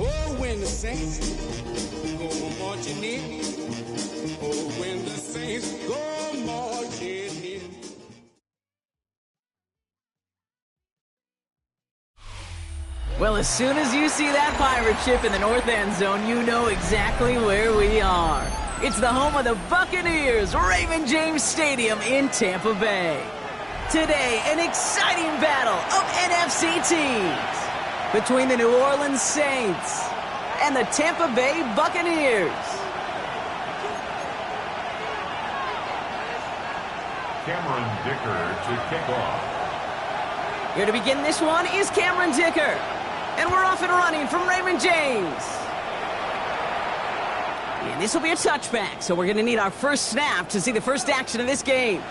Oh, when the saints go marching in. Oh, when the saints go marching in. Well, as soon as you see that pirate ship in the north end zone, you know exactly where we are. It's the home of the Buccaneers, Raymond James Stadium in Tampa Bay. Today, an exciting battle of NFC teams between the New Orleans Saints and the Tampa Bay Buccaneers. Cameron Dicker to kick off. Here to begin this one is Cameron Dicker. And we're off and running from Raymond James. And this will be a touchback, so we're going to need our first snap to see the first action of this game.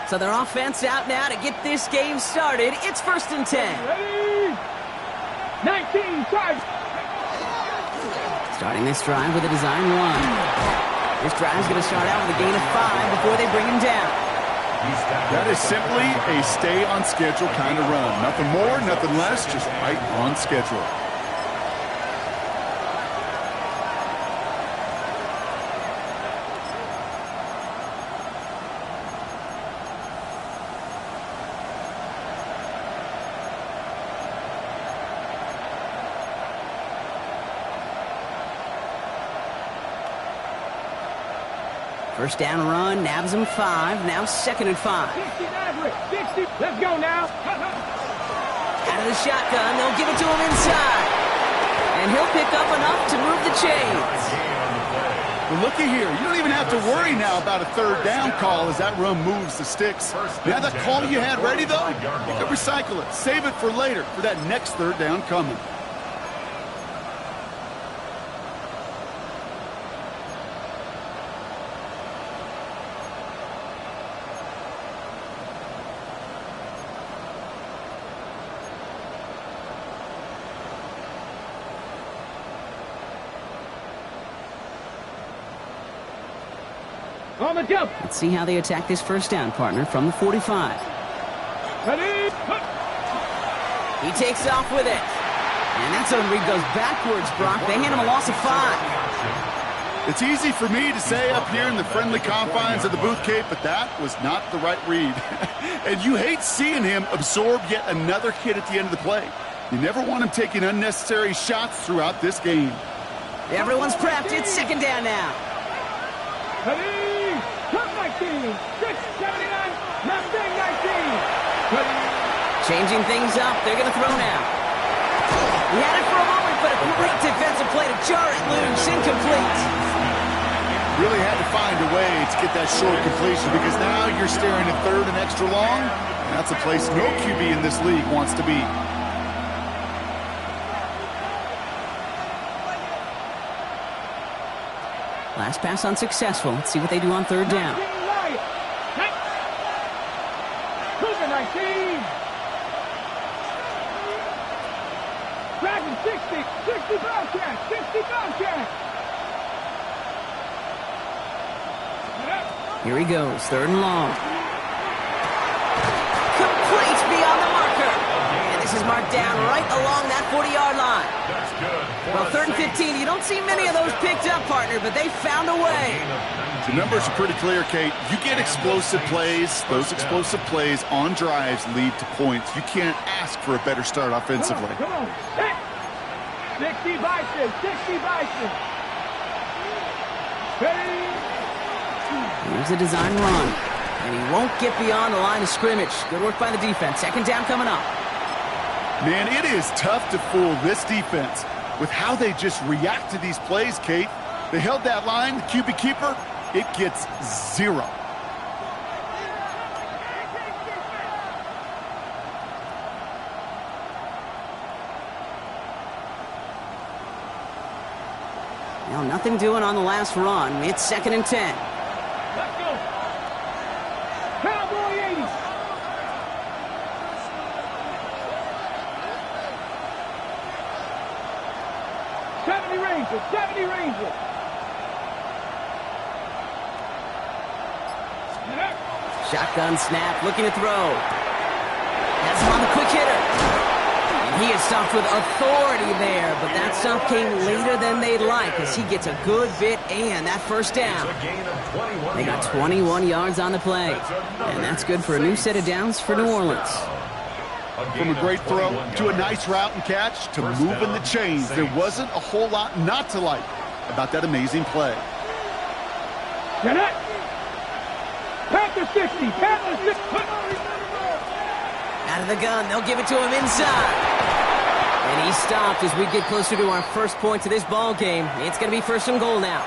So their offense out now to get this game started. It's 1st and 10. Ready? 19, charge. Starting this drive with a design run. This drive's going to start out with a gain of 5 before they bring him down. That is simply a stay on schedule kind of run. Nothing more, nothing less, just right on schedule. First down run, nabs him 5, now 2nd and 5. 60, let's go now. Out of the shotgun, they'll give it to him inside. And he'll pick up enough to move the chains. Well, looky here. You don't even have to worry now about a 3rd down call as that run moves the sticks. Now that call you had ready, though, you can recycle it. Save it for later, for that next 3rd down coming. On the jump. Let's see how they attack this first down, partner, from the 45. Ready? He takes off with it. And that zone read goes backwards, Brock. They hand him a loss of 5. It's easy for me to say up here in the friendly confines of the booth, Kate, but that was not the right read. And you hate seeing him absorb yet another hit at the end of the play. You never want him taking unnecessary shots throughout this game. Everyone's prepped. It's 2nd down now. Ready? Come 19, 679, Mustang 19. Ready? Changing things up. They're going to throw now. He had it for a moment, but a great defensive play to jar it loose. Incomplete. Really had to find a way to get that short completion because now you're staring at 3rd and extra long. And that's a place no QB in this league wants to be. Last pass unsuccessful. Let's see what they do on 3rd down. Cougar 19. Dragon 60 Bobcat, 60 Bobcat. Here he goes, 3rd and long. Complete beyond the marker. And this is marked down right along that 40-yard line. That's good. Well, 3rd and 15, you don't see many of those picked up, partner, but they found a way. The numbers are pretty clear, Kate. You get explosive plays. Those explosive plays on drives lead to points. You can't ask for a better start offensively. Come on. 60 Bison, 60 Bison. Ready? Here's a design run. And he won't get beyond the line of scrimmage. Good work by the defense. 2nd down coming up. Man, it is tough to fool this defense with how they just react to these plays, Kate. They held that line, the QB keeper, it gets 0. Well, nothing doing on the last run. It's 2nd and 10. Let's go. Cowboy 80. Rangers, 70 Rangers. Shotgun snap, looking to throw. Has him on the quick hitter. And he is stopped with authority there, but that stop came later than they'd like as he gets a good bit and that first down. They got 21 yards on the play, and that's good for a new set of downs for New Orleans. From a great throw to a nice route and catch to moving the chains, there wasn't a whole lot not to like about that amazing play. Panther 60, Panther 60. Out of the gun, they'll give it to him inside. And he stopped as we get closer to our first point to this ball game. It's going to be first and goal now.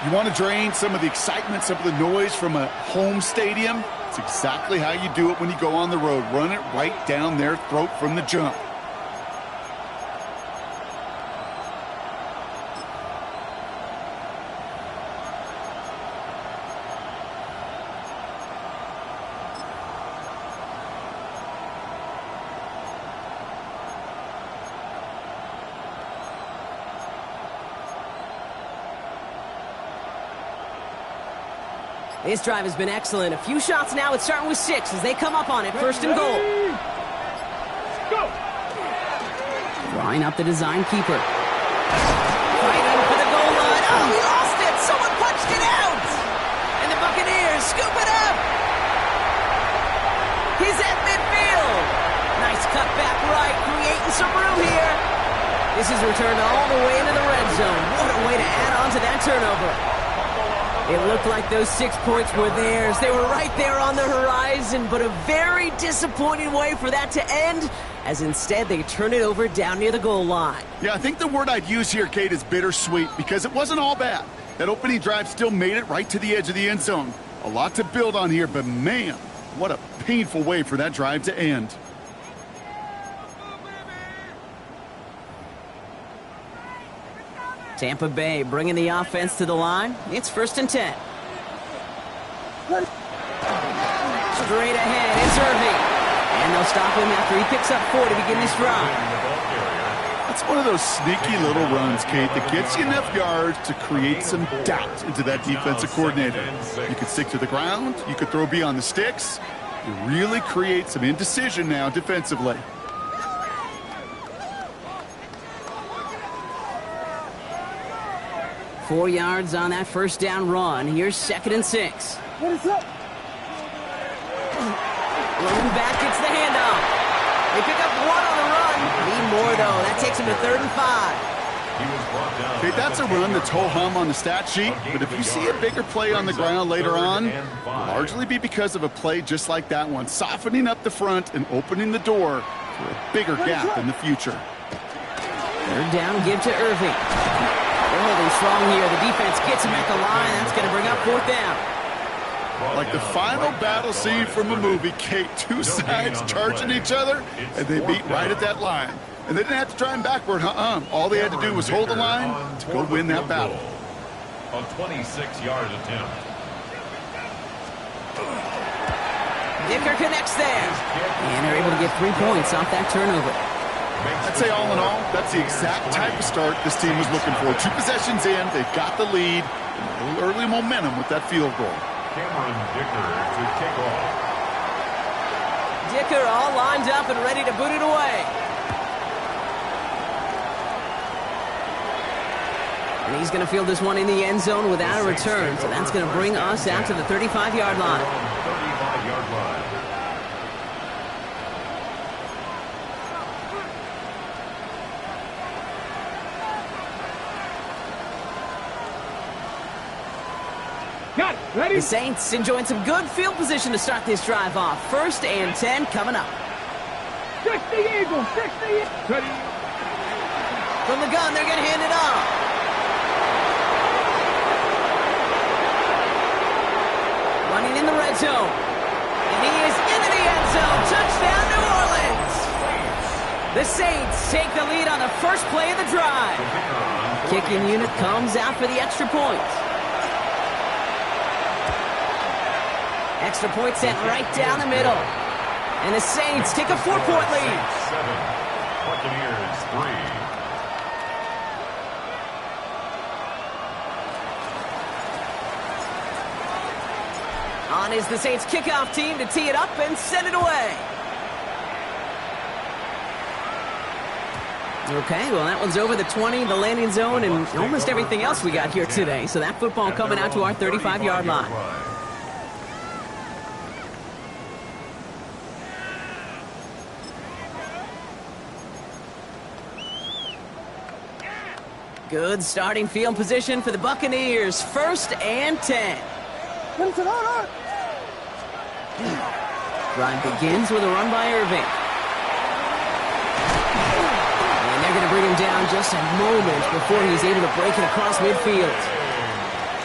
You want to drain some of the excitement, some of the noise from a home stadium? It's exactly how you do it when you go on the road. Run it right down their throat from the jump. This drive has been excellent. A few shots now. It's starting with 6 as they come up on it. First and goal. Go! Drawing up the design keeper. Fighting for the goal line. Oh, he lost it. Someone punched it out. And the Buccaneers scoop it up. He's at midfield. Nice cut back right, creating some room here. This is returned all the way into the red zone. What a way to add on to that turnover. It looked like those 6 points were theirs. They were right there on the horizon, but a very disappointing way for that to end, as instead they turn it over down near the goal line. Yeah, I think the word I'd use here, Kate, is bittersweet, because it wasn't all bad. That opening drive still made it right to the edge of the end zone. A lot to build on here, but man, what a painful way for that drive to end. Tampa Bay bringing the offense to the line. It's first and 10. Straight ahead, it's Irving. And they'll stop him after he picks up 4 to begin this drive. That's one of those sneaky little runs, Kate, that gets you enough yards to create some doubt into that defensive coordinator. You could stick to the ground. You could throw beyond the sticks. You really create some indecision now defensively. Four yards on that first down run. Here's second and 6. What is up? Rolling back gets the handoff. They pick up 1 on the run. Need more, though. That takes him to 3rd and 5. Okay, that's a run that's ho-hum on the stat sheet, but if you see a bigger play on the ground later on, it'll largely be because of a play just like that one, softening up the front and opening the door for a bigger gap in the future. 3rd down, give to Irving. They're holding strong here. The defense gets him at the line. That's going to bring up 4th down. Like the final battle scene from a movie, Kate, 2 sides charging each other, and they beat right at that line. And they didn't have to drive backward, All they had to do was hold the line to go win that battle. A 26-yard attempt. Dicker connects there. And they're able to get 3 points off that turnover. I'd say all in all, that's the exact type of start this team was looking for. 2 possessions in, they've got the lead, and a little early momentum with that field goal. Cameron Dicker to kick off. Dicker all lined up and ready to boot it away. And he's going to field this one in the end zone without a return, so that's going to bring us out to the 35-yard line. 35-yard line. Got it. Ready? The Saints enjoying some good field position to start this drive off. 1st and 10 coming up. 60 Eagles, 60 Ready? From the gun, they're going to hand it off. Running in the red zone. And he is into the end zone. Touchdown, New Orleans. The Saints take the lead on the first play of the drive. Kicking unit comes out for the extra point. Extra point sent right down the middle. And the Saints take a 4-point lead. 7. Buccaneers 3. On is the Saints kickoff team to tee it up and send it away. Okay, well, that one's over the 20, the landing zone, and almost everything else we got here today. So that football coming out to our 35-yard line. Good starting field position for the Buccaneers. 1st and 10. Drive begins with a run by Irving. And they're going to bring him down just a moment before he's able to break it across midfield.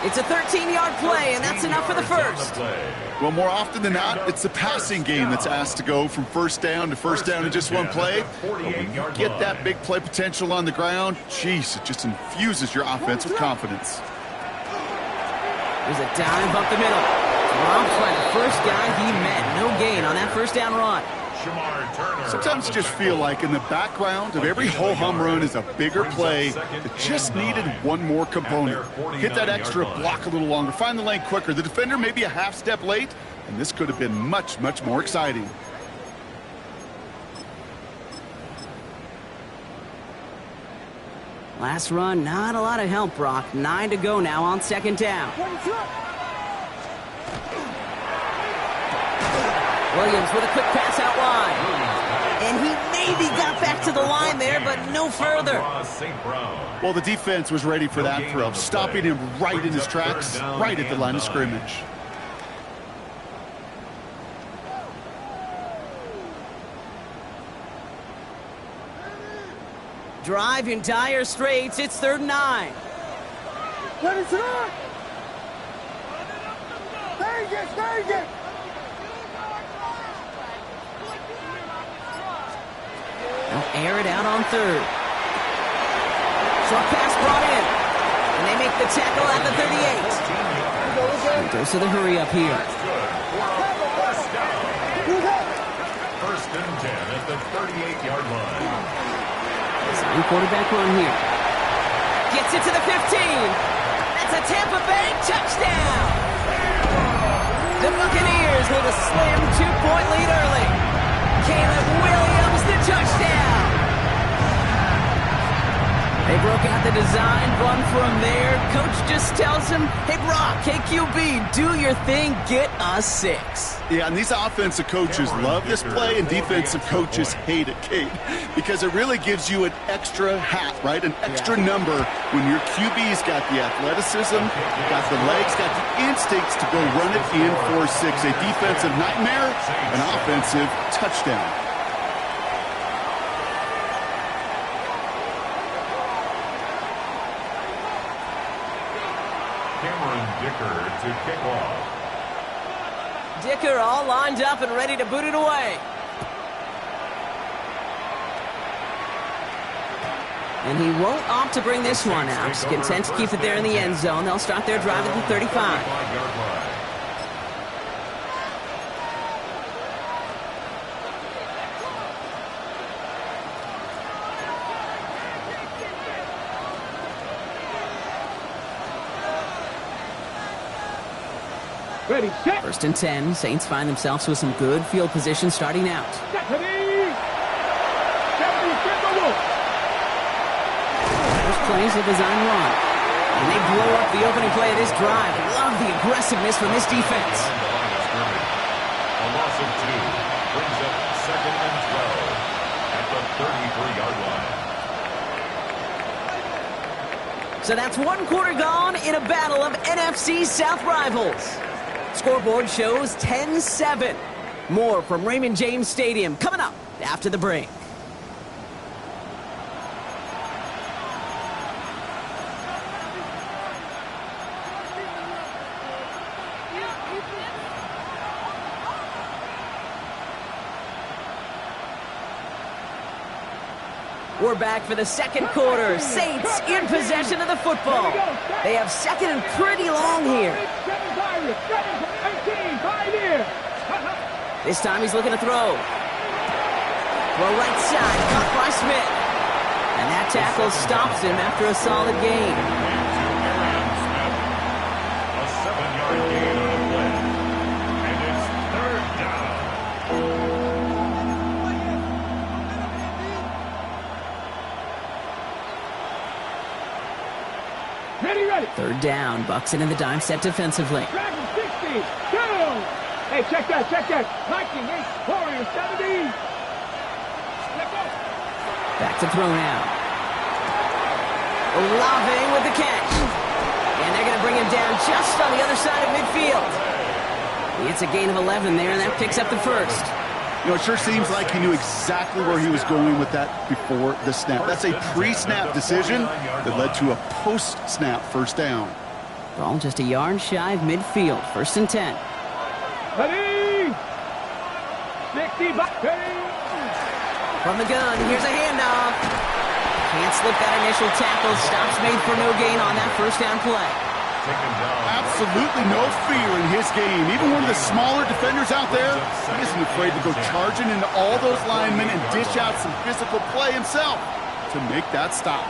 It's a 13-yard play, and that's enough for the first. Well, more often than not, it's the passing game that's asked to go from first down to first down in just one play. But when you get that big play potential on the ground, jeez, it just infuses your offense with confidence. There's a dive up the middle. Dropped by the first guy he met. No gain on that first down run. Sometimes you just feel like in the background of every ho-hum run is a bigger play that just needed one more component. Hit that extra block a little longer, find the lane quicker. The defender may be a half step late, and this could have been much, much more exciting. Last run, not a lot of help, Brock. 9 to go now on 2nd down. Williams with a quick pass out wide. And he maybe got back to the line there, but no further. Well, the defense was ready for that throw, stopping him right in his tracks, right at the line of scrimmage. Drive in dire straits. It's 3rd and 9. They'll air it out on 3rd. Short pass brought in. And they make the tackle at the 38. Goes to the hurry up here. 1st and 10 at the 38-yard line. Sign quarterback run here. Gets it to the 15. That's a Tampa Bay touchdown. The Buccaneers hold a slim 2-point lead early. Caleb Williams, the touchdown. They broke out the design, run from there. Coach just tells him, hey, Brock, hey, QB, do your thing, get us 6. Yeah, and these offensive coaches love this play, and defensive coaches hate it, Kate, because it really gives you an extra hat, right? An extra number when your QB's got the athleticism, got the legs, got the instincts to go run it in for 6. A defensive nightmare, an offensive touchdown. Dicker to kick off. Dicker all lined up and ready to boot it away. And he won't opt to bring this one out. He's content to keep it there in the end zone. They'll start their drive at the 35. Ready, set. 1st and 10. Saints find themselves with some good field position starting out. First play is a design run. And they blow up the opening play of this drive. Love the aggressiveness from this defense. A loss of 2 brings up 2nd and 12 at the 33-yard line. So that's 1 quarter gone in a battle of NFC South rivals. Scoreboard shows 10-7. More from Raymond James Stadium coming up after the break. We're back for the 2nd quarter. Saints in possession of the football. They have 2nd and pretty long here. This time he's looking to throw. Throw right side, caught by Smith. And that tackle stops him after a solid gain. A 7-yard gain on the play. Got it. Third down. Bucks it in the dime set defensively. Drag him 60. Go. Hey, check that. 19, 8, Warriors 70. Let go. Back to throw now. Olave with the catch. And they're going to bring him down just on the other side of midfield. It's a gain of 11 there, and that picks up the first. You know, it sure seems like he knew exactly where he was going with that before the snap. That's a pre-snap decision that led to a post-snap first down. Ball just a yard shy of midfield. First and 10. Ready. 60 by 30. From the gun, here's a handoff. Can't slip that initial tackle. Stops made for no gain on that first down play. Absolutely no fear in his game. Even one of the smaller defenders out there, he isn't afraid to go charging into all those linemen and dish out some physical play himself to make that stop.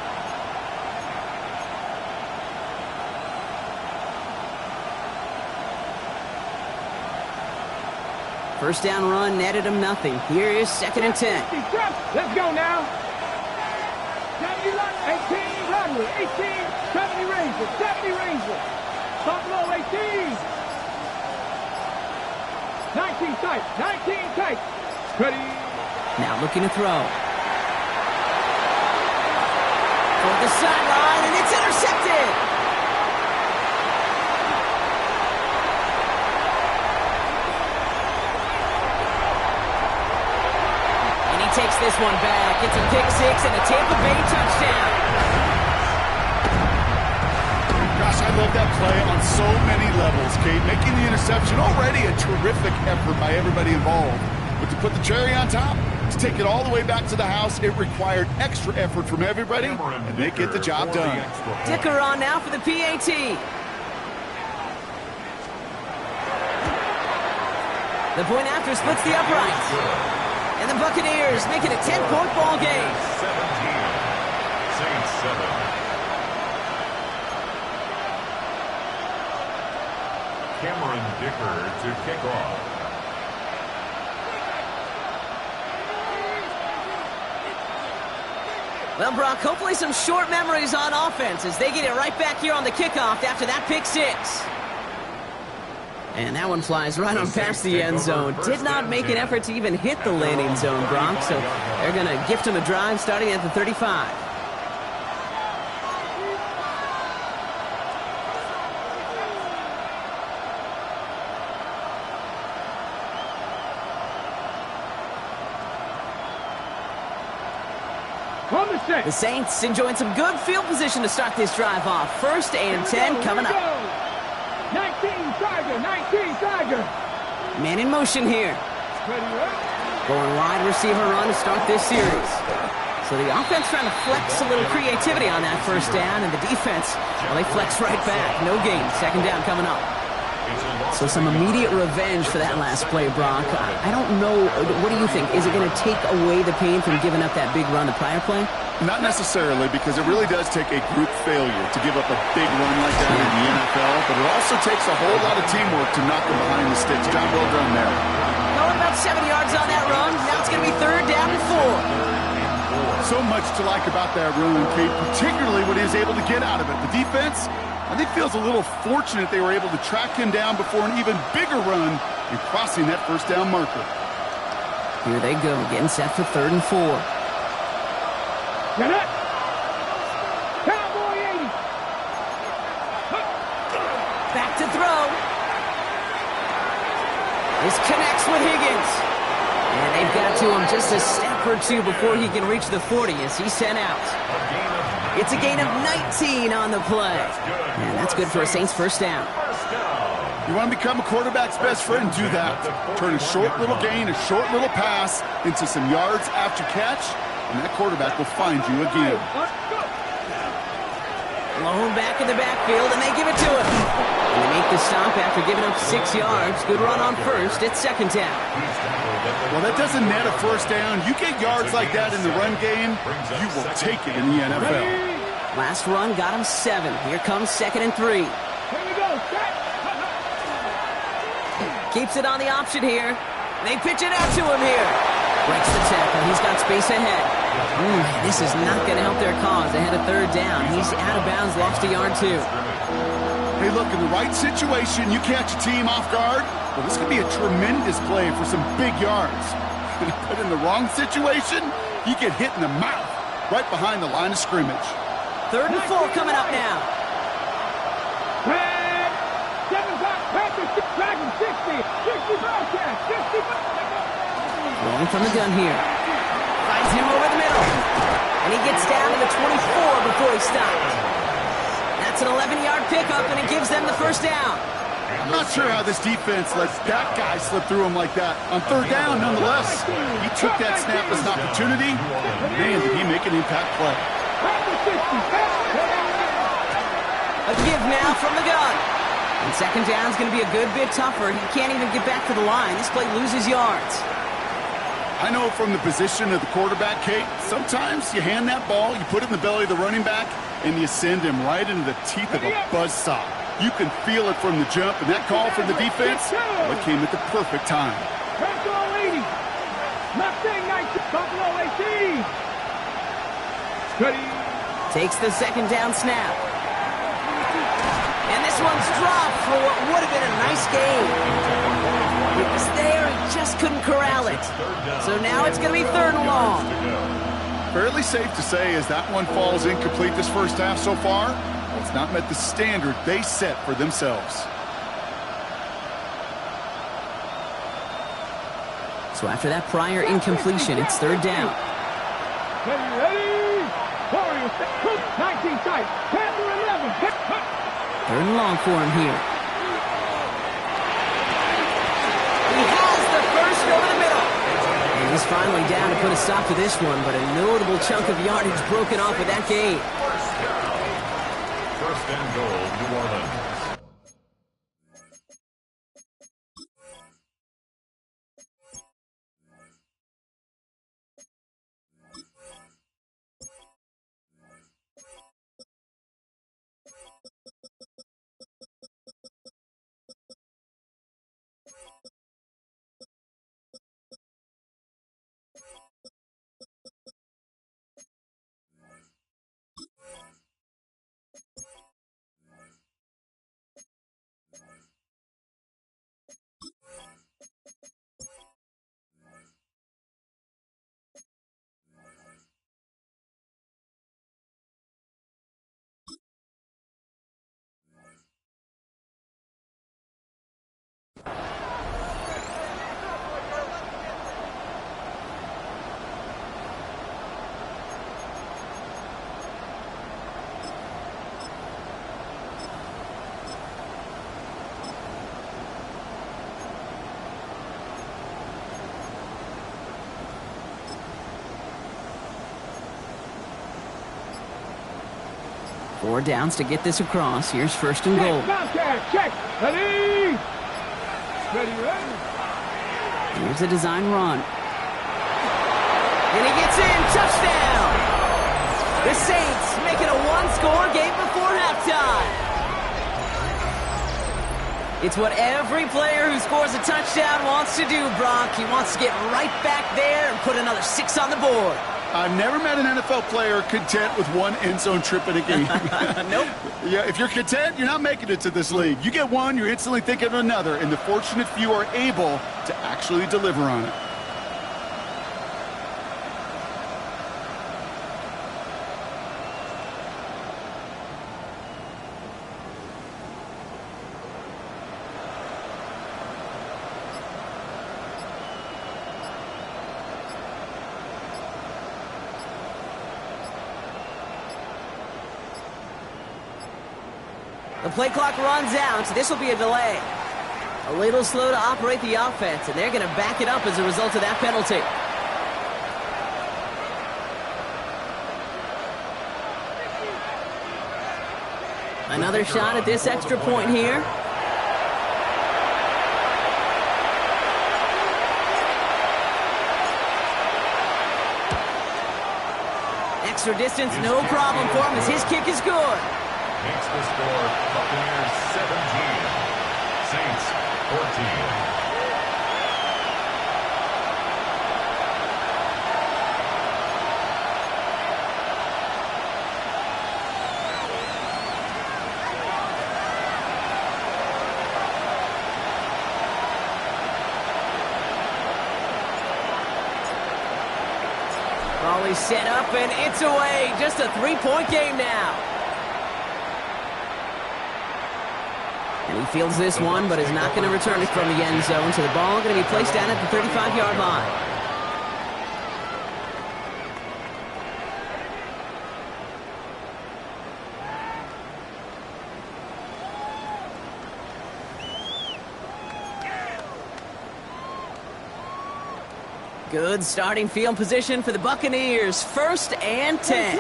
First down run netted him nothing. Here is second and 10. Let's go now. 70, 18, Rodwood, 18, 70 Rangers, 70 Rangers. Buffalo 18. 19 tight. Ready. Now looking to throw. Toward the sideline, and it's intercepted. And he takes this one back. It's a pick six and a Tampa Bay touchdown. Gosh, I love that play on so many levels, Kate. Making the interception, already a terrific effort by everybody involved. But to put the cherry on top, to take it all the way back to the house, it required extra effort from everybody, and they get the job done. Dicker on now for the PAT. The point after splits the uprights. And the Buccaneers make it a 10-point ball game. 17, Saints 7. Cameron Dicker to kick off. Well, Brock, hopefully some short memories on offense as they get it right back here on the kickoff after that pick six. And that one flies right on past the end zone. Did not make an effort to even hit the landing zone, Brock, so they're going to gift him a drive starting at the 35. The Saints enjoying some good field position to start this drive off. First and 10 coming up. 19 Tiger. Man in motion here. Going wide receiver run to start this series. So the offense trying to flex a little creativity on that first down, and the defense, well, they flex right back. No gain. Second down coming up. So some immediate revenge for that last play, Brock. I don't know. What do you think? Is it going to take away the pain from giving up that big run the prior play? Not necessarily, because it really does take a group failure to give up a big run like that in the NFL, but it also takes a whole lot of teamwork to knock them behind the sticks. Job well done there. Going about 70 yards on that run. Now it's going to be third down and 4. So much to like about that run, Kate, particularly what he was able to get out of it. The defense, I think, feels a little fortunate they were able to track him down before an even bigger run and crossing that first down marker. Here they go, getting set for third and 4. Get it! Cowboy 80! Back to throw. This connects with Higgins. And they've got to him just a step or two before he can reach the 40 as he's sent out. It's a gain of 19 on the play. And that's good for a Saints first down. You want to become a quarterback's best friend? Do that. Turn a short little gain, a short little pass into some yards after catch, and that quarterback will find you again. Lone back in the backfield, and they give it to him. And they make the stop after giving up 6 yards. Good run on first. It's second down. Well, that doesn't net a first down. You get yards like that in the run game, you will take it in the NFL. Last run got him 7. Here comes second and 3. Here we go, set! Keeps it on the option here. They pitch it out to him here. Breaks the tackle. He's got space ahead. This is not going to help their cause ahead of third down. He's out of bounds, lost a yard too. Hey, look, in the right situation, you catch a team off guard, well, this could be a tremendous play for some big yards. But in the wrong situation, you get hit in the mouth right behind the line of scrimmage. 3rd and 4 coming up now. Red, 7-5, Patrick, Dragon, 60, 65 catch, 65. Rolling from the gun here. Finds him over the middle. And he gets down to the 24 before he stops. That's an 11-yard pickup, and it gives them the first down. I'm not sure how this defense lets that guy slip through him like that. On 3rd down, nonetheless, he took that snap as an opportunity. Man, did he make an impact play. A give now from the gun. And 2nd down's going to be a good bit tougher. He can't even get back to the line. This play loses yards. I know from the position of the quarterback, Kate, sometimes you hand that ball, you put it in the belly of the running back, and you send him right into the teeth of a buzzsaw. You can feel it from the jump, and that call from the defense, well, it came at the perfect time. Buffalo 80. Mustang 19. Buffalo 18. Steady. Takes the 2nd down snap. And this one's dropped for what would have been a nice game. It was there, he just couldn't corral it. So now it's going to be 3rd and long. Fairly safe to say as that one falls incomplete this first half so far, it's not met the standard they set for themselves. So after that prior incompletion, it's 3rd down. Ready? Warriors, 19 tight. Panther 11. 3rd and long for him here. He has the first over the middle. And he's finally down to put a stop to this one, but a notable chunk of yardage broken off with that gain. 1st and goal, New Orleans. Four downs to get this across. Here's 1st and goal. Check. Ready. Ready. Here's a design run. And he gets in. Touchdown. The Saints make it a one-score game before halftime. It's what every player who scores a touchdown wants to do, Brock. He wants to get right back there and put another 6 on the board. I've never met an NFL player content with one end zone trip in a game. Nope. Yeah, if you're content, you're not making it to this league. You get one, you're instantly thinking of another, and the fortunate few are able to actually deliver on it. The play clock runs out. This will be a delay. A little slow to operate the offense, and they're going to back it up as a result of that penalty. Another shot at this extra point here. Extra distance, no problem for him as his kick is good. Makes the score Buccaneers 17, Saints 14. Volley set up, and it's away. Just a three-point game now. And he fields this one, but is not going to return it from the end zone, so the ball going to be placed down at the 35-yard line. Good starting field position for the Buccaneers. 1st and 10.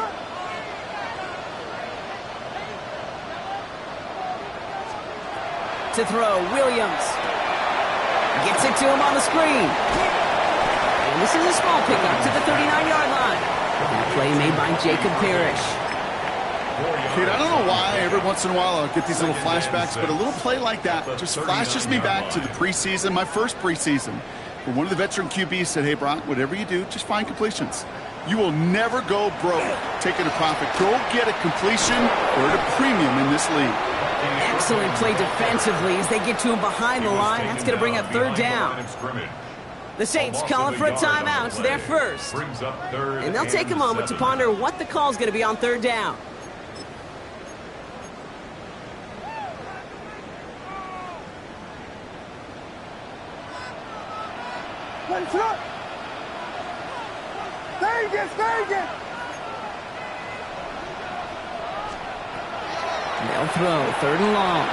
To throw, Williams. Gets it to him on the screen. And this is a small pickup to the 39-yard line. That play made by Jacob Parrish. Kid, I don't know why every once in a while I'll get these little flashbacks, but a little play like that just flashes me back to the preseason, my first preseason. Where one of the veteran QBs said, hey, Brock, whatever you do, just find completions. You will never go broke taking a profit. Go get a completion or at a premium in this league. Excellent play defensively as they get to him behind the line. That's going to bring up 3rd down. The Saints calling for a timeout. They're first. And they'll take a moment to ponder what the call is going to be on 3rd down. They'll throw 3rd and long.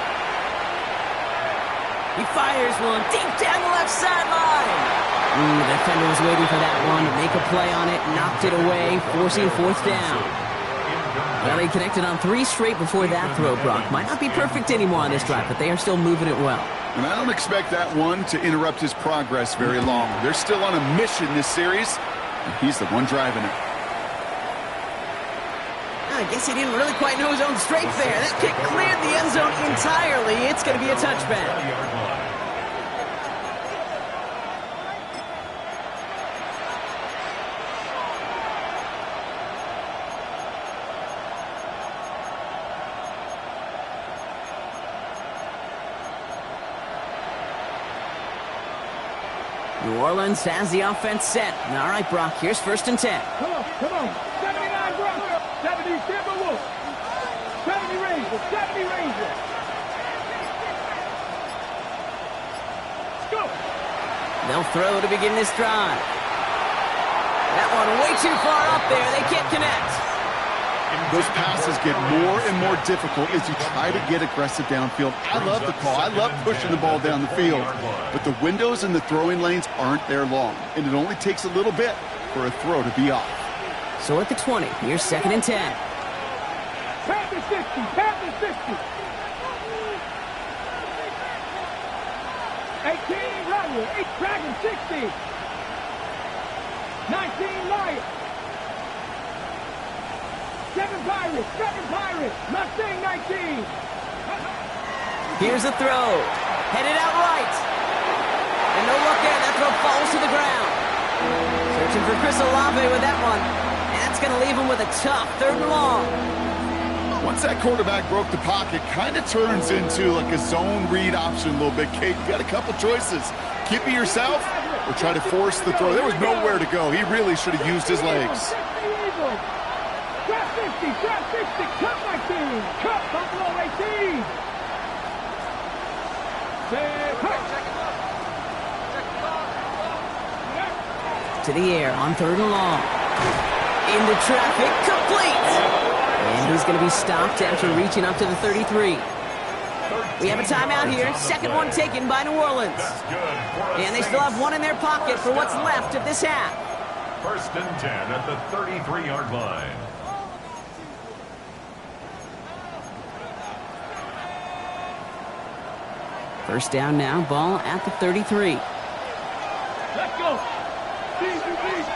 He fires one deep down the left sideline. The defender was waiting for that one to make a play on it, knocked it away, forcing 4th down. Well, he connected on 3 straight before that throw, Brock. Might not be perfect anymore on this drive, but they are still moving it well. And I don't expect that one to interrupt his progress very long. They're still on a mission this series, and he's the one driving it. I guess he didn't really quite know his own strength there. That kick cleared the end zone entirely. It's going to be a touchback. New Orleans has the offense set. All right, Brock, here's 1st and 10. Come on. 79 Broncos. 70 Timberwolves. 70 Rangers. 70 Rangers. Let's go. They'll throw to begin this drive. That one way too far up there. They can't connect. Those passes get more and more difficult as you try to get aggressive downfield. I love the call. I love pushing the ball down the field. But the windows in the throwing lanes aren't there long. And it only takes a little bit for a throw to be off. So at the 20, here's 2nd and 10. Panthers 60. Panthers 60. 18 Runner. 8 Dragon 60. 19 Lion. 7 Pirates, Mustang 19. Here's a throw. Headed out right. And no luck there. That throw falls to the ground. Searching for Chris Olave with that one. And that's going to leave him with a tough 3rd and long. Once that quarterback broke the pocket, kind of turns into like a zone read option a little bit. Kate, you got a couple choices. Keep it yourself or try to force the throw. There was nowhere to go. He really should have used his legs. Trap 50, cut my team, cut Buffalo 18. To the air on 3rd and long. Into traffic, complete. And he's going to be stopped after reaching up to the 33. We have a timeout here. 2nd one taken by New Orleans. And they still have one in their pocket for what's left of this half. 1st and 10 at the 33-yard line. First down now, ball at the 33. Let's go.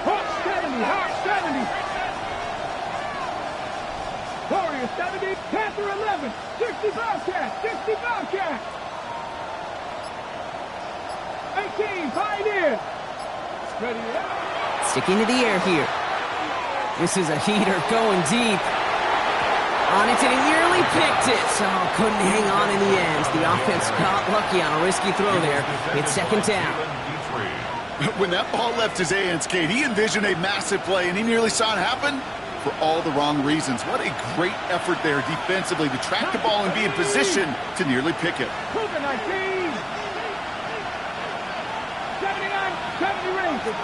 Hawk 70, Hawk 70. Warrior 70, Panther 11, 60 Bobcat, 60 Bobcat. 18, Pioneer. Ready up. Sticking to the air here. This is a heater going deep. On it, and he nearly picked it. So couldn't hang on in the end. The offense got lucky on a risky throw there. It's 2nd down. When that ball left his hands, Kate, he envisioned a massive play, and he nearly saw it happen for all the wrong reasons. What a great effort there defensively to track the ball and be in position to nearly pick it.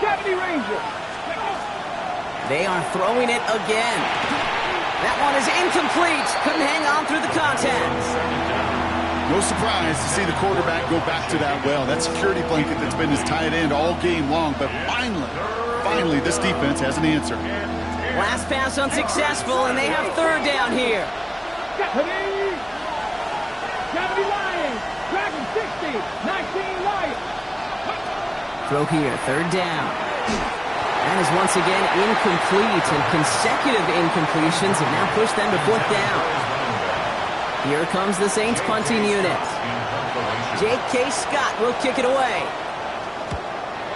70 Rangers. They are throwing it again. That one is incomplete. Couldn't hang on through the contact. No surprise to see the quarterback go back to that well. That security blanket that's been his tight end all game long. But finally, this defense has an answer. Last pass unsuccessful, and they have third down here. 70 Lions. Dragon 60. 19 Lions. Throw here, third down. That is once again incomplete, and consecutive incompletions have now pushed them to fourth down. Here comes the Saints punting unit. J.K. Scott will kick it away.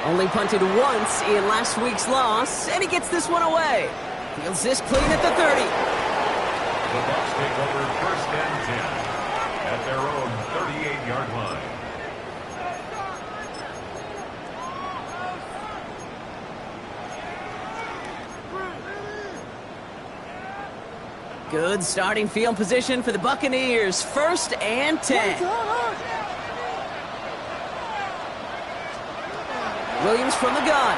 Only punted once in last week's loss, and he gets this one away. Fields this clean at the 30. The Bucs take over first and 10 at their own 38-yard line. Good starting field position for the Buccaneers. First and 10. Williams from the gun.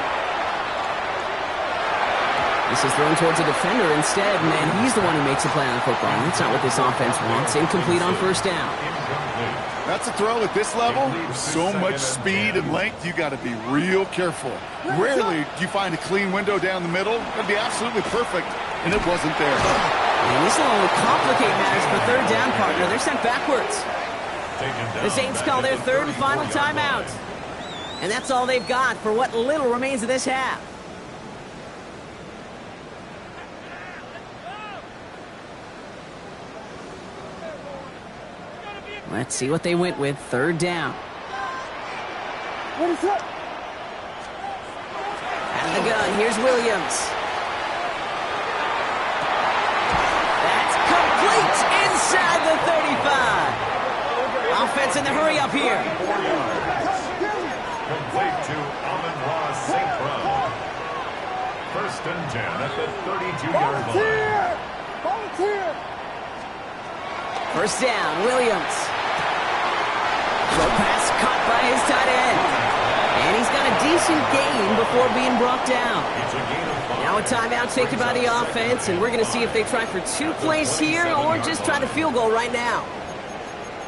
This is thrown towards a defender instead, and he's the one who makes a play on the football. That's not what this offense wants. Incomplete on first down. That's a throw at this level. With so much speed and length, you got to be real careful. Rarely do you find a clean window down the middle. That'd be absolutely perfect, and it wasn't there. And this will only complicate matters for third down, partner. They're sent backwards. The Saints call their third and final timeout. And that's all they've got for what little remains of this half. Let's see what they went with. Third down. What is up? Out of the gun, here's Williams. That's complete inside the 35. Offense in the hurry up here. Complete to Amon-Ra St. Brown. First and 10 at the 32-yard line. Volunteer! First down, Williams. Throw pass caught by his tight end. And he's got a decent gain before being brought down. It's a gain of 5. Now a timeout taken by the offense, and we're going to see if they try for 2 plays here or just try to field goal right now.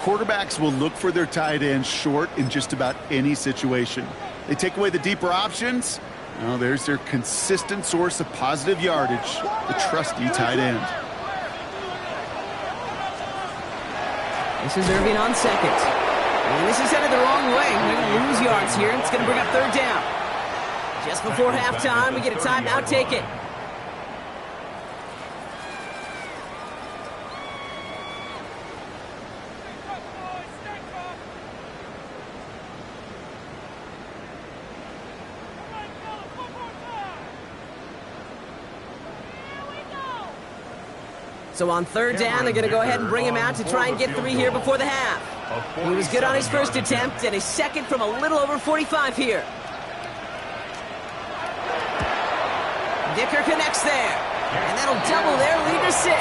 Quarterbacks will look for their tight end short in just about any situation. They take away the deeper options. Well, there's their consistent source of positive yardage, the trusty tight end. This is Irving on second. And this is headed the wrong way. We're going to lose yards here. It's going to bring up third down. Just before halftime, we get a timeout taken. So on third down, they're going to go ahead and bring him out to try and get 3 here before the half. He was good on his first attempt, and a second from a little over 45 here. Dicker connects there, and that'll double their lead to 6.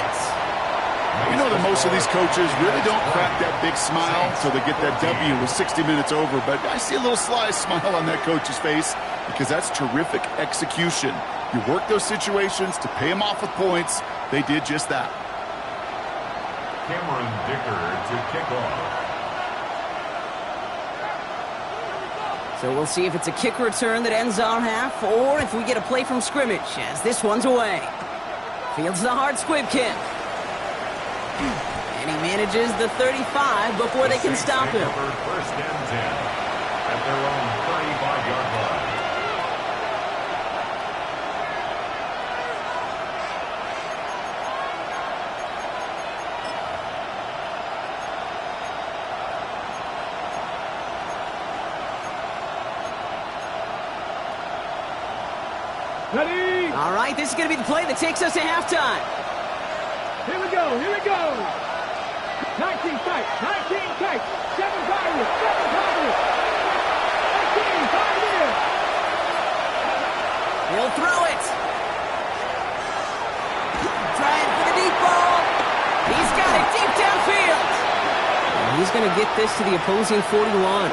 You know that most of these coaches really don't crack that big smile until they get that W with 60 minutes over, but I see a little sly smile on that coach's face because that's terrific execution. You work those situations to pay them off with points. They did just that. Cameron Dicker to kick off. So we'll see if it's a kick return that ends our half, or if we get a play from scrimmage, as this one's away. Fields the hard squib kick. And he manages the 35 before they can stop him. First and 10 at their own 35-yard line. Ready? All right, this is going to be the play that takes us to halftime. Here we go, here we go. 19 tight, 7 Tigers, 7 Tigers. 19, 5 here. cut this to the opposing 41.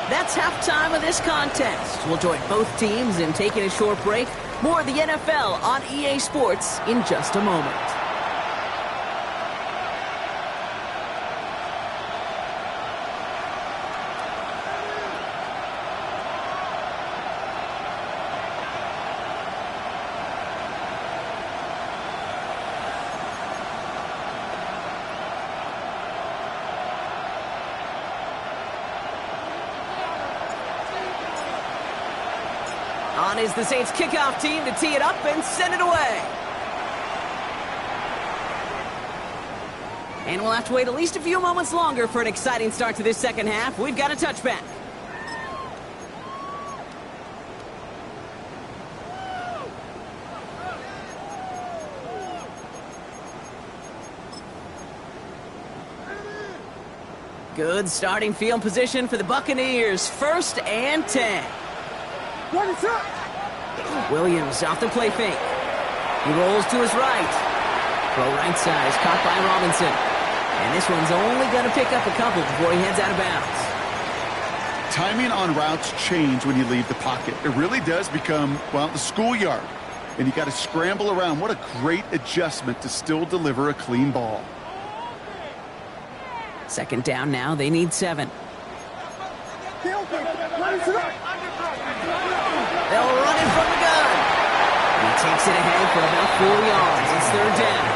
That's halftime of this contest. We'll join both teams in taking a short break. More of the NFL on EA Sports in just a moment. On is the Saints kickoff team to tee it up and send it away. And we'll have to wait at least a few moments longer for an exciting start to this second half. We've got a touchback. Good starting field position for the Buccaneers. 1st and 10. Williams off the play fake. He rolls to his right. Throw right side is caught by Robinson. And this one's only going to pick up a couple before he heads out of bounds. Timing on routes change when you leave the pocket. It really does become, well, the schoolyard. And you got to scramble around. What a great adjustment to still deliver a clean ball. 2nd down now. They need 7. They'll run it from the gun. He takes it ahead for about 4 yards. It's 3rd down.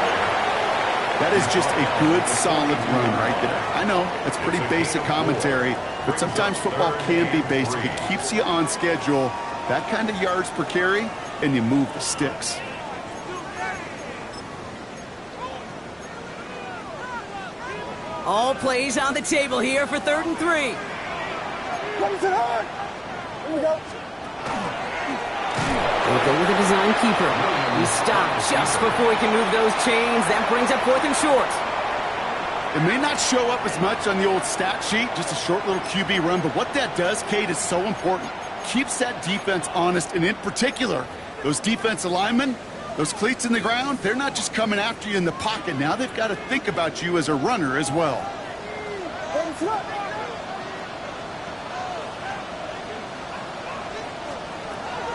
That is just a good, solid run right there. I know, that's pretty basic commentary, but sometimes football can be basic. It keeps you on schedule, that kind of yards per carry, and you move the sticks. All plays on the table here for 3rd and 3. They'll go with a design keeper. He stopped just before he can move those chains. That brings up 4th and short. It may not show up as much on the old stat sheet, just a short little QB run, but what that does, Kate, is so important. Keeps that defense honest, and in particular, those defensive linemen, those cleats in the ground, they're not just coming after you in the pocket. Now they've got to think about you as a runner as well.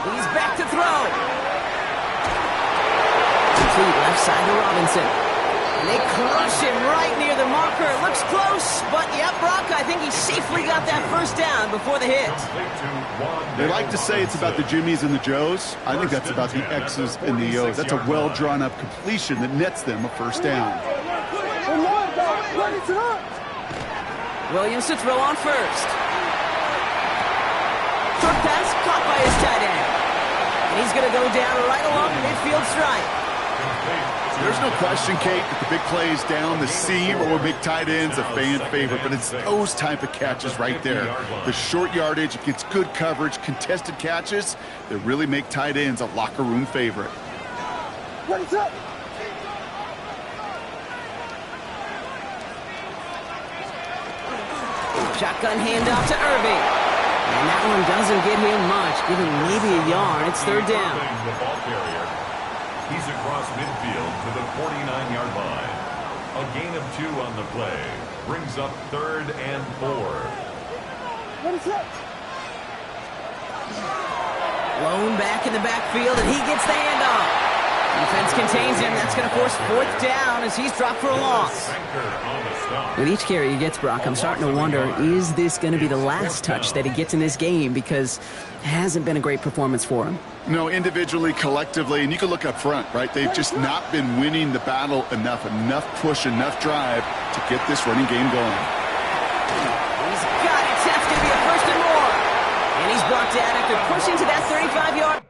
He's back to throw. Complete left side to Robinson. And they crush him right near the marker. It looks close, but yep, Brock, I think he safely got that 1st down before the hit. They like to say it's about the Jimmies and the Joes. I think that's about the X's and the O's. That's a well-drawn-up completion that nets them a 1st down. Williams to throw on 1st. Short pass caught by his tight end. And he's going to go down right along the midfield stripe. There's no question, Kate, that the big plays down the seam or big tight ends a fan favorite, but it's those type of catches right there. The short yardage, it gets good coverage, contested catches that really make tight ends a locker room favorite. Shotgun handoff to Irving. And that one doesn't get him much, giving maybe a yard. It's 3rd down. The ball carrier. He's across midfield to the 49-yard line. A gain of 2 on the play. Brings up 3rd and 4. Lone back in the backfield, and he gets the handoff. Defense contains him. That's going to force 4th down as he's dropped for a loss. With each carry he gets, Brock, I'm starting to wonder, is this going to be the last touch that he gets in this game? Because it hasn't been a great performance for him. No, individually, collectively, and you can look up front, right? They've just not been winning the battle enough push, enough drive to get this running game going. He's got it. That's going to be a 1st and more. And he's brought down after pushing to that 35-yard.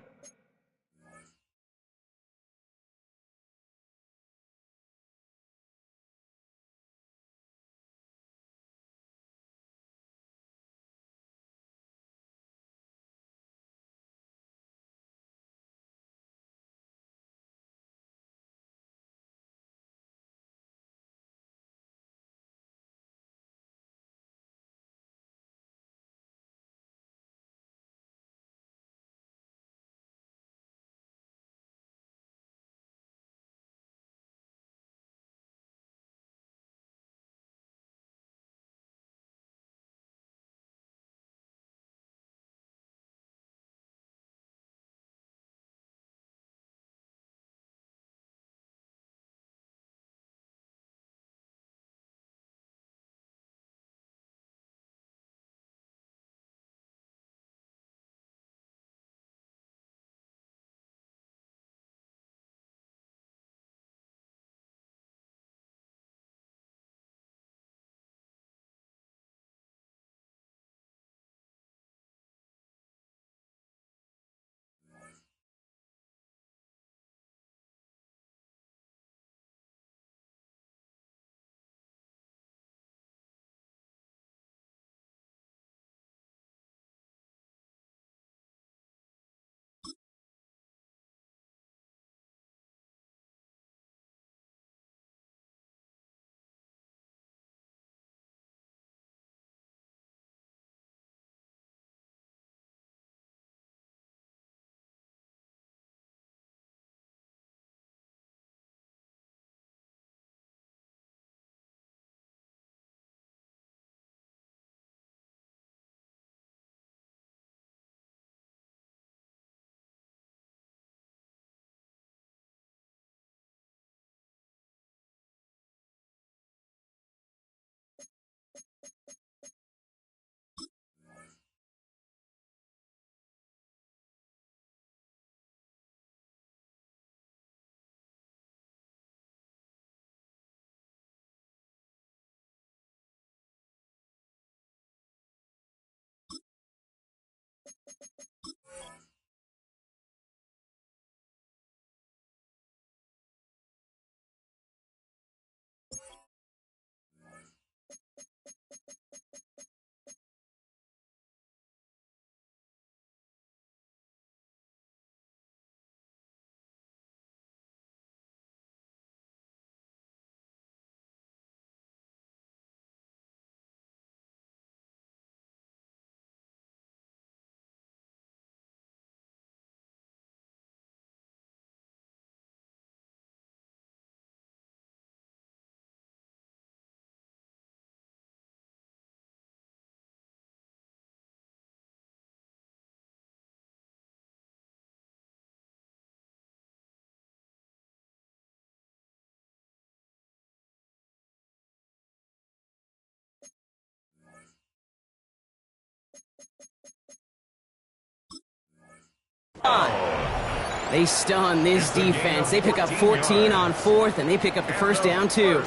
They stun this defense. They pick up 14 on 4th, and they pick up the first down, too.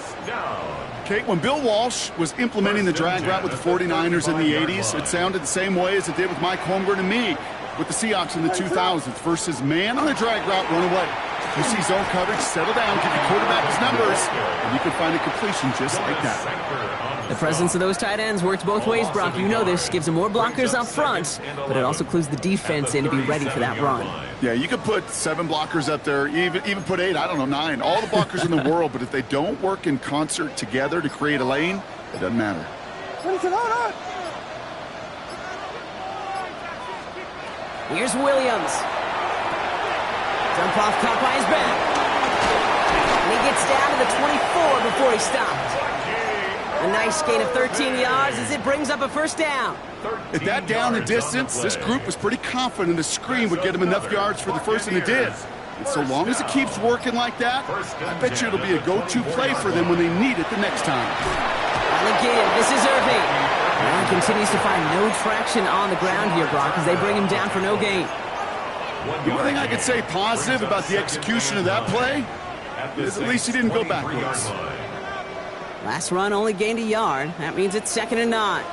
Kate, when Bill Walsh was implementing the drag route with the 49ers in the 80s, it sounded the same way as it did with Mike Holmgren and me with the Seahawks in the 2000s versus man on a drag route, run away. You see zone coverage, settle down, give your quarterback his numbers, and you can find a completion just like that. The presence of those tight ends works both ways, Brock. You know this. Gives them more blockers up front, but it also clues the defense in to be ready for that run. Yeah, you could put 7 blockers up there, even put 8, I don't know, 9, all the blockers in the world, but if they don't work in concert together to create a lane, it doesn't matter. Here's Williams. Dump off caught by his back. And he gets down to the 24 before he stopped. A nice gain of 13 yards as it brings up a first down. At that down and distance, this group was pretty confident a screen would get them enough yards for the first, and it did. And so long as it keeps working like that, I bet you it'll be a go-to play for them when they need it the next time. And again, this is Irving. And he continues to find no traction on the ground here, Brock, as they bring him down for no gain. The only thing I could say positive about the execution of that play is at least he didn't go backwards. Last run only gained a yard. That means it's 2nd and 9.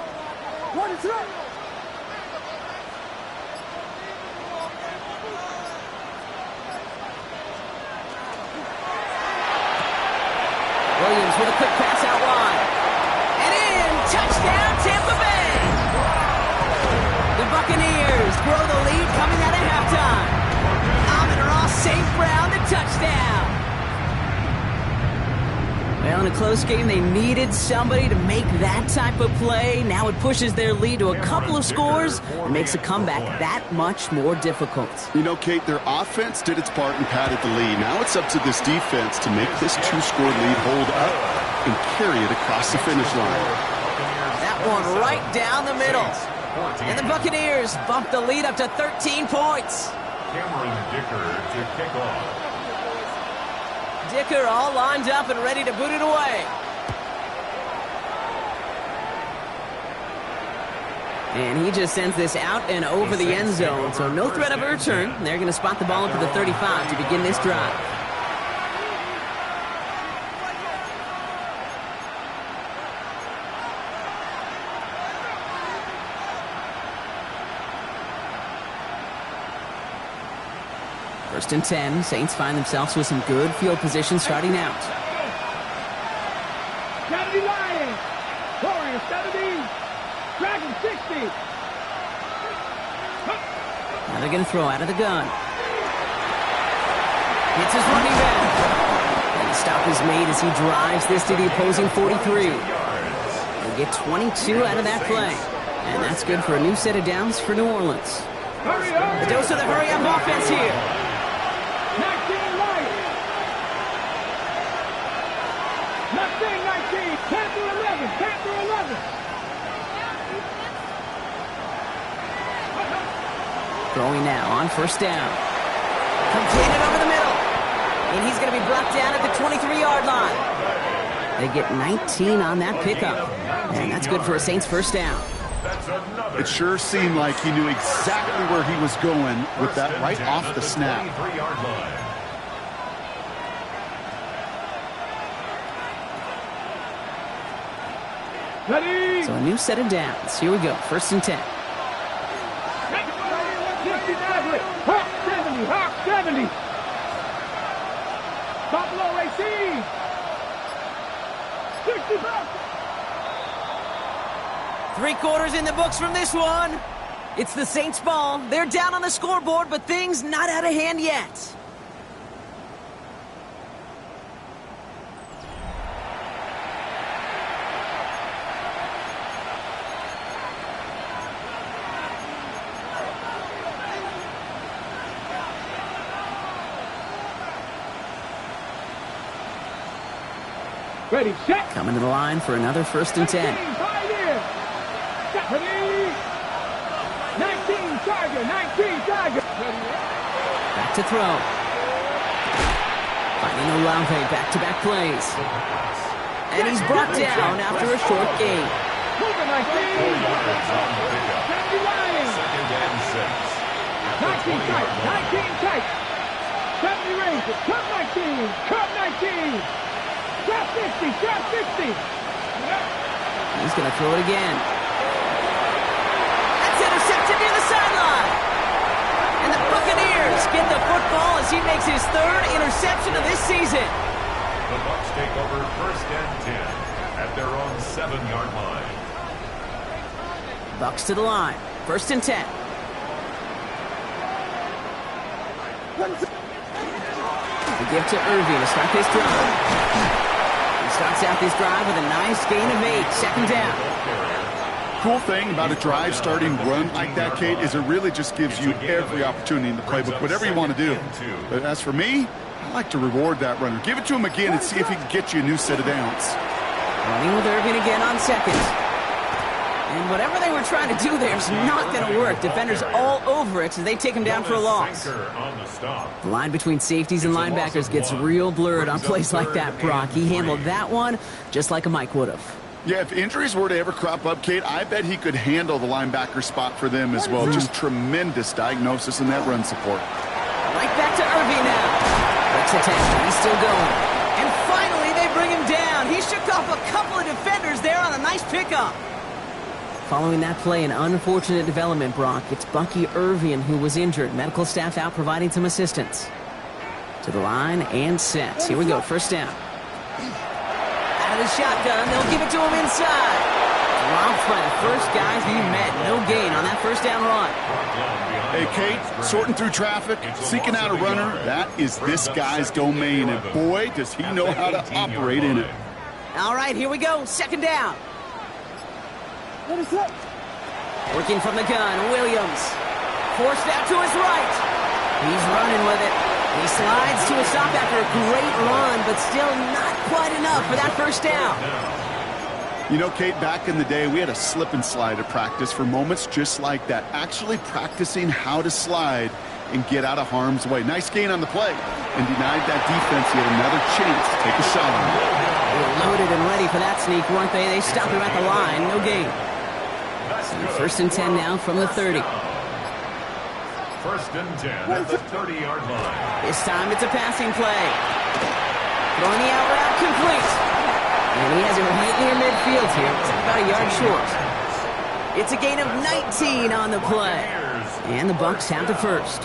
Williams with a quick pass out wide. And in! Touchdown, Tampa Bay! The Buccaneers grow the lead coming out of halftime. Amon-Ra St. Brown, the touchdown. Well, in a close game, they needed somebody to make that type of play. Now it pushes their lead to a couple of scores and makes a comeback that much more difficult. You know, Kate, their offense did its part and padded the lead. Now it's up to this defense to make this 2-score lead hold up and carry it across the finish line. That one right down the middle. And the Buccaneers bump the lead up to 13 points. Cameron Dicker to kick off. Dicker all lined up and ready to boot it away. And he just sends this out and over the end zone. So no threat of a return. They're going to spot the ball up to the 35 to begin this drive. First and 10. Saints find themselves with some good field position starting out. 70 Lions. Warriors 70. Dragons 60. Now they're going to throw out of the gun. Hits his running back. And the stop is made as he drives this to the opposing 43. They get 22 out of that play. And that's good for a new set of downs for New Orleans. A dose of the hurry-up offense here. 19 Lions. 19. Panther 11. Panther 11. Throwing now on first down. Completed over the middle. And he's going to be brought down at the 23-yard line. They get 19 on that pickup. And that's good for a Saints first down. It sure seemed like he knew exactly where he was going with that right off the snap. Ready. So a new set of downs. Here we go. First and 10. Hawk 70. Hawk 70. Buffalo receive. 65. 3 quarters in the books from this one. It's the Saints ball. They're down on the scoreboard, but things not out of hand yet. Ready, set. Coming to the line for another first and 10. 19 Tiger. 19 Tiger. Back to throw. Finding Olave, back-to-back plays. And he's brought down after a short gain. Moving 19. 70 Lions. 2nd and 6. 19 tight, 19 tight. 70 ranges, cut 19, cut 19. Drop 60, drop 60. He's going to throw it again. That's intercepted near the sideline. And the Buccaneers get the football as he makes his third interception of this season. The Bucs take over 1st and 10 at their own 7-yard line. Bucs to the line. 1st and 10. The give to Irving to start this drive. He starts out this drive with a nice gain of 8. 2nd down. Cool thing about a drive starting run like that, Kate, is it really just gives you every opportunity in the playbook, whatever you want to do. But as for me, I like to reward that runner. Give it to him again and see if he can get you a new set of downs. Running with Irving again on 2nd. And whatever they were trying to do there is not going to work. Defenders all over it as they take him down for a loss. The line between safeties and linebackers gets real blurred on plays like that, Brock. He handled that one just like a Mike would have. Yeah, if injuries were to ever crop up, Kate, I bet he could handle the linebacker spot for them as well. Just tremendous diagnosis in that run support. Right back to Irving now. Breaks a tackle. He's still going. And finally, they bring him down. He shook off a couple of defenders there on a nice pickup. Following that play, an unfortunate development, Brock. It's Bucky Irving who was injured. Medical staff out providing some assistance. To the line and set. Here we go, 1st down. Out of the shotgun, they'll give it to him inside. Dropped by the first guy he met. No gain on that 1st down run. Hey, Kate, sorting through traffic, seeking out a runner, that is this guy's domain. And boy, does he know how to operate in it. All right, here we go, 2nd down. Working from the gun, Williams. Forced out to his right. He's running with it. He slides to a stop after a great run, but still not quite enough for that 1st down. You know, Kate, back in the day, we had a slip and slide at practice for moments just like that. Actually practicing how to slide and get out of harm's way. Nice gain on the play. And denied that defense yet another chance to take a shot on him. They were loaded and ready for that sneak, weren't they? They stopped him at the line. No gain. So 1st and 10 now from the 30. 1st and 10 at the 30-yard line. This time it's a passing play. Throwing the out route complete. And he has it right near midfield here. It's about a yard short. It's a gain of 19 on the play. And the Bucs have the 1st.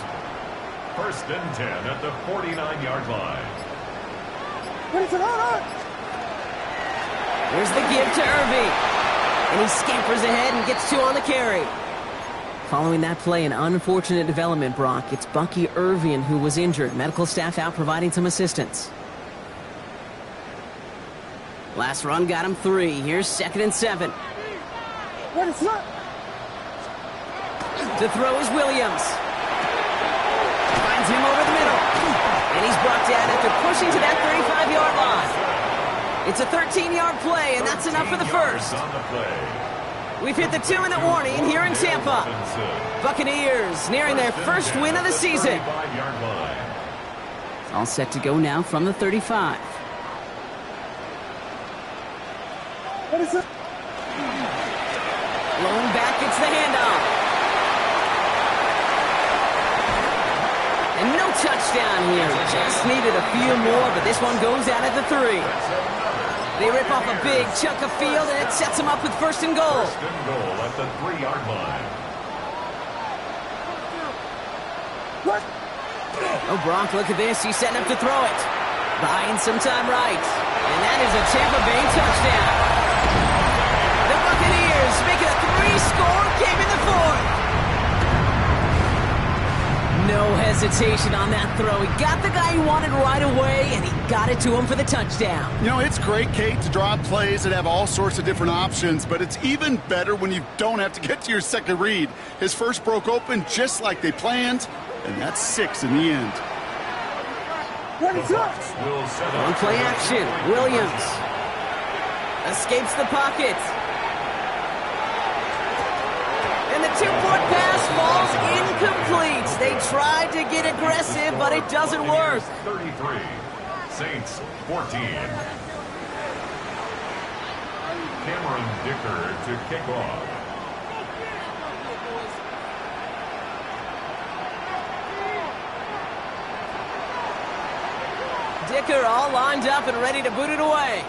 1st and 10 at the 49-yard line. Here's the give to Irving. And he scampers ahead and gets 2 on the carry. Following that play, an unfortunate development, Brock. It's Bucky Irving who was injured. Medical staff out providing some assistance. Last run got him 3. Here's 2nd and 7. To throw is Williams. Finds him over the middle. And he's brought down after pushing to that 35-yard line. It's a 13-yard play, and that's enough for the 1st. We've hit the 2-minute warning here in Tampa. Buccaneers nearing their 1st win of the season. All set to go now from the 35. Blown back, it's the handoff. And no touchdown here. Just needed a few more, but this one goes out at the 3. They rip off a big chunk of field, and it sets them up with 1st and goal. 1st and goal at the 3-yard line. Oh, Brock, look at this. He's setting up to throw it. Buying some time right. And that is a Tampa Bay touchdown. The Buccaneers make it a 3-score game in the 4th. No hesitation on that throw. He got the guy he wanted right away, and he got it to him for the touchdown. You know, it's great, Kate, to draw plays that have all sorts of different options, but it's even better when you don't have to get to your second read. His first broke open just like they planned, and that's 6 in the end. On play action, Williams escapes the pocket. And the 2-point pass falls incomplete. They tried to get aggressive, but it doesn't work. 33, Saints 14. Cameron Dicker to kick off. Dicker all lined up and ready to boot it away.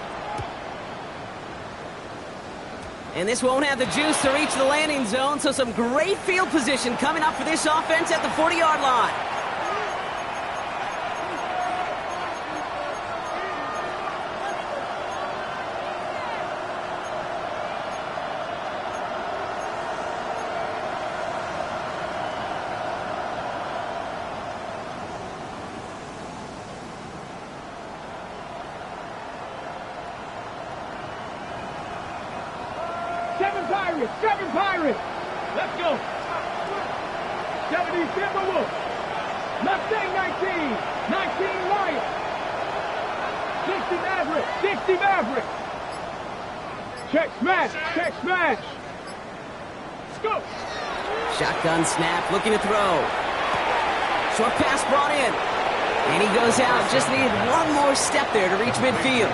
And this won't have the juice to reach the landing zone, so some great field position coming up for this offense at the 40-yard line. Seven Pirates. Let's go. 70 Timberwolves. Mustang 19. 19 Lions. 60 Maverick. 60 Maverick. Check smash. Check smash. Let's go. Shotgun snap, looking to throw. Short pass brought in. And he goes out. Just needed one more step there to reach midfield.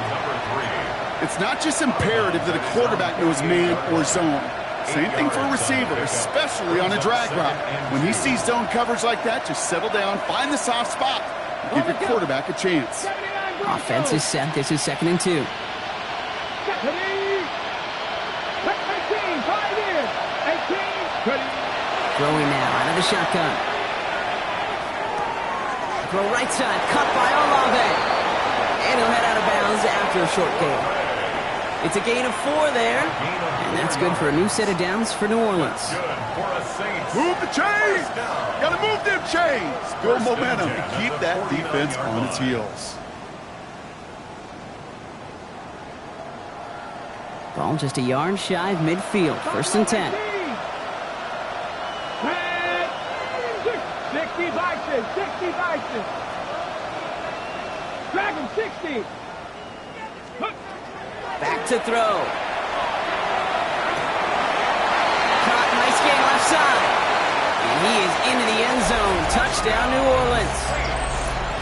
It's not just imperative that a quarterback knows man or zone. Same thing for a receiver, especially on a drag route. When he sees zone coverage like that, just settle down, find the soft spot, and give your quarterback a chance. Offense is set. This is 2nd and 2. 18, 5 in. 18, ready. Throwing now out of the shotgun. Throw right side, cut by Olave. And he'll head out of bounds after a short gain. It's a gain of 4 there, and that's good for a new set of downs for New Orleans. Move the chains! Gotta move them chains! Build momentum and keep that defense on its heels. Ball just a yard shy of midfield. 1st and 10. 60 Bison, 60 Bison. Dragon 60. Back to throw. Caught, nice game left side. And he is into the end zone. Touchdown, New Orleans.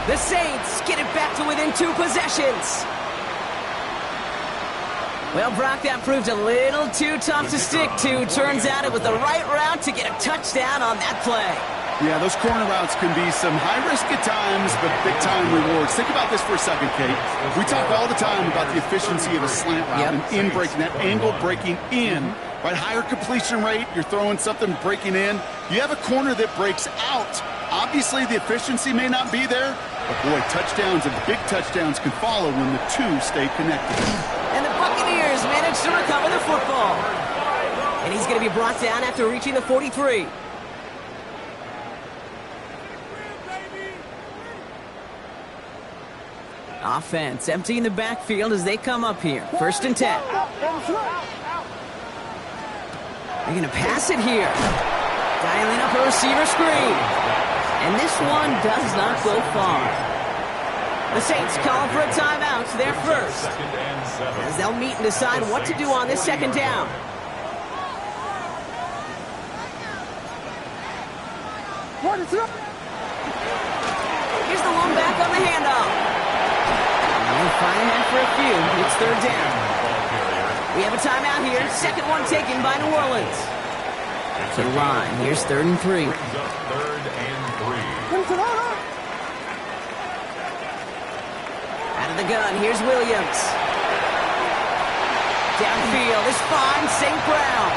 The Saints get it back to within 2 possessions. Well, Brock, that proved a little too tough to stick to. Turns out it was the right route to get a touchdown on that play. Yeah, those corner routes can be some high risk at times, but big-time rewards. Think about this for a second, Kate. We talk all the time about the efficiency of a slant route and in breaking, that angle breaking in, right? Higher completion rate, you're throwing something breaking in. You have a corner that breaks out. Obviously, the efficiency may not be there, but boy, touchdowns and big touchdowns can follow when the two stay connected. And the Buccaneers manage to recover the football. And he's going to be brought down after reaching the 43. Offense emptying the backfield as they come up here. 1st and 10. They're going to pass it here. Dialing up a receiver screen. And this one does not go far. The Saints call for a timeout. They're first. As they'll meet and decide what to do on this 2nd down. Here's the one back on the handoff. And finding that for a few. It's 3rd down. We have a timeout here. 2nd one taken by New Orleans. To the line. Here's 3rd and 3. Out of the gun. Here's Williams. Downfield is fine. St. Brown.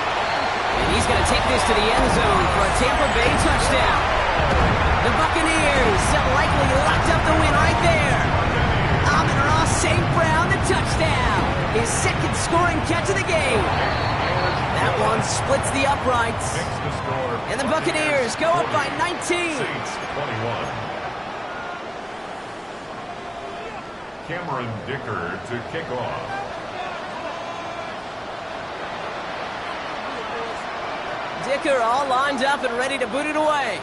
And he's going to take this to the end zone for a Tampa Bay touchdown. The Buccaneers have likely locked up the win right there. Amon-Ra St. Brown, the touchdown. His 2nd scoring catch of the game. That one splits the uprights. And the Buccaneers go up by 19. Cameron Dicker to kick off. Dicker all lined up and ready to boot it away.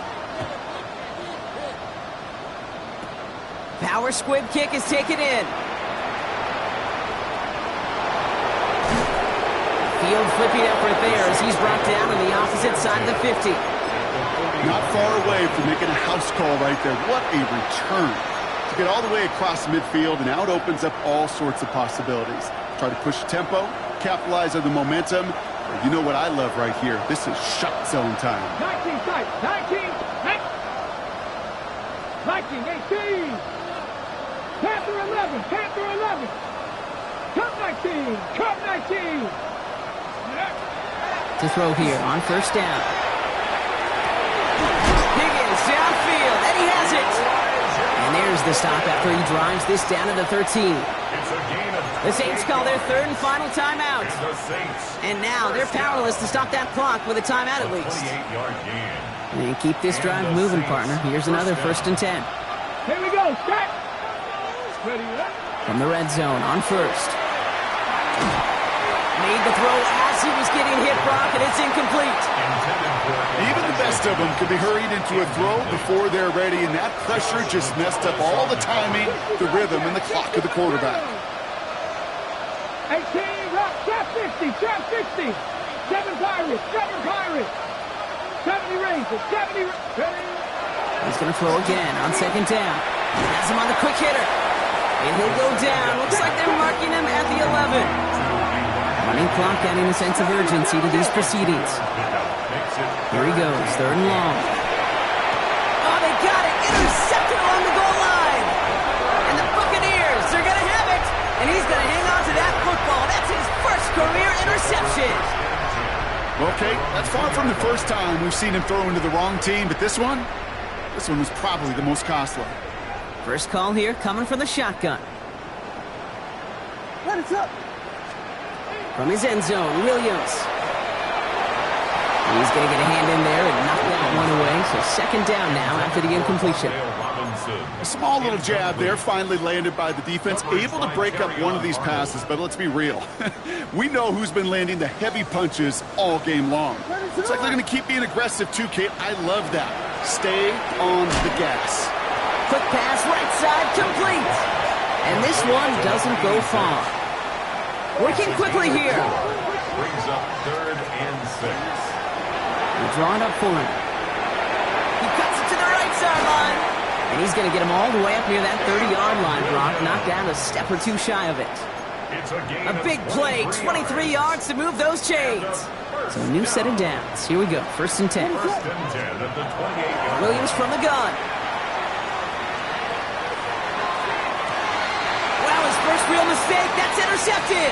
Power squib kick is taken in. Field flipping effort there as he's brought down on the opposite side of the 50. Not far away from making a house call right there. What a return. To get all the way across midfield, and now it opens up all sorts of possibilities. Try to push tempo, capitalize on the momentum. You know what I love right here? This is shot zone time. 19 tight. 19. 18. Passer 11, Panther 11. Cup 19, Cup 19. To throw here on first down. Higgins downfield, and he has it. And there's the stop after he drives this down to the 13. It's a gain of The Saints call their third and final timeout. the Saints. And now they're powerless to stop that clock with a timeout at least. 28-yard gain. And keep this drive moving, partner. Here's another first and 10. Here we go, start. Ready, From the red zone on first. Made the throw as he was getting hit, Brock, and it's incomplete. Even the best of them could be hurried into a throw before they're ready, and that pressure just messed up all the timing, the rhythm, and the clock of the quarterback. 18, rock, trap 60, trap 60. 7 Pirates, 7 Pirates. 70 Rangers, 70 ready. He's going to throw again on second down. Has him on the quick hitter. And he'll go down. Looks like they're marking him at the 11. Running clock adding a sense of urgency to these proceedings. Here he goes, third and long. Oh, they got it. Intercepted along the goal line. And the Buccaneers, they're going to have it. And he's going to hang on to that football. That's his first career interception. Okay, that's far from the first time we've seen him throw into the wrong team, but this one was probably the most costly. First call here coming from the shotgun. Let it up. From his end zone, Williams. He's going to get a hand in there and knock that one away. So second down now after the incompletion. A small little jab there, finally landed by the defense, able to break up one of these passes, but let's be real. We know who's been landing the heavy punches all game long. Looks like they're going to keep being aggressive too, Kate. I love that. Stay on the gas. Quick pass, right side, complete. And this one doesn't go far. Working quickly here. Brings up third and 6. They draw it up for him. He cuts it to the right sideline. And he's going to get him all the way up near that 30-yard line, Brock. Knocked down a step or two shy of it. It's a gain A of big play, 23 yards to move those chains. So a new set of downs. Here we go, first and 10. First and 10 at the 28-yard. Williams from the gun. Wow, his first real mistake. That's intercepted.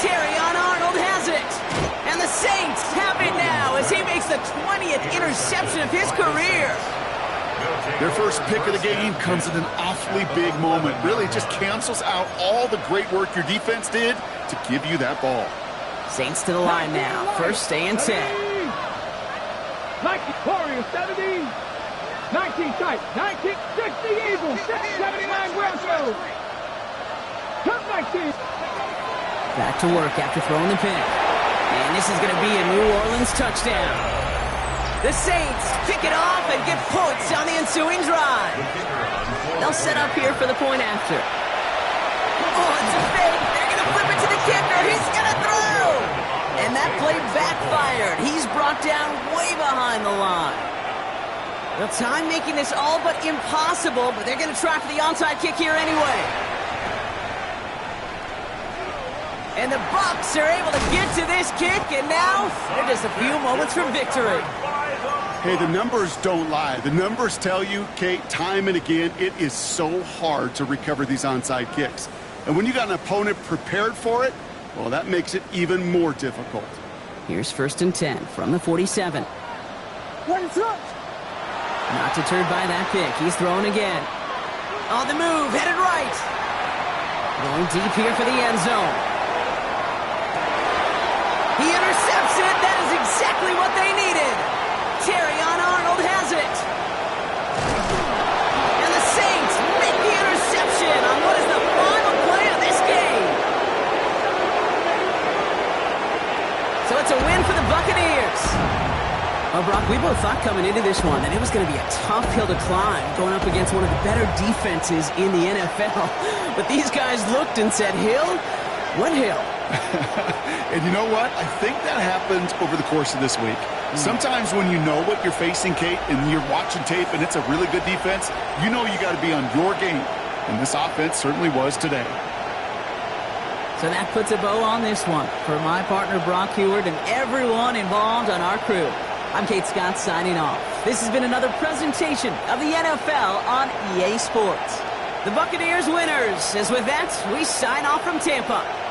Terrion Arnold has it. And the Saints have it now as he makes the 20th interception of his career. Their first pick of the game comes at an awfully big moment. Really just cancels out all the great work your defense did to give you that ball. Saints to the line now. First and 10. 19 Warriors, 70. 19 tight. 19, 60 Eagles. 79 West Coast. Cup 19. Back to work after throwing the pick. And this is going to be a New Orleans touchdown. The Saints pick it off and get points on the ensuing drive. They'll set up here for the point after. Oh, it's a fake. They're going to flip it to the kicker. He's going to throw. And that play backfired. He's brought down way behind the line. The time making this all but impossible, but they're going to try for the onside kick here anyway. And the Bucs are able to get to this kick, and now they're just a few moments from victory. Hey, the numbers don't lie. The numbers tell you, Kate, time and again, it is so hard to recover these onside kicks. And when you got an opponent prepared for it, well, that makes it even more difficult. Here's first and 10 from the 47. What is up? Not deterred by that pick. He's throwing again. On the move, headed right. Going deep here for the end zone. He intercepts it. That is exactly what they needed. Terrion Arnold has it. And the Saints make the interception on what is the final play of this game. So it's a win for the Buccaneers. Well, Brock, we both thought coming into this one that it was going to be a tough hill to climb going up against one of the better defenses in the NFL. But these guys looked and said, Hill? What hill? And you know what? I think that happened over the course of this week. Sometimes when you know what you're facing, Kate, and you're watching tape and it's a really good defense, you know you got to be on your game. And this offense certainly was today. So that puts a bow on this one. For my partner, Brock Huard, and everyone involved on our crew, I'm Kate Scott signing off. This has been another presentation of the NFL on EA Sports. The Buccaneers winners. As with that, we sign off from Tampa.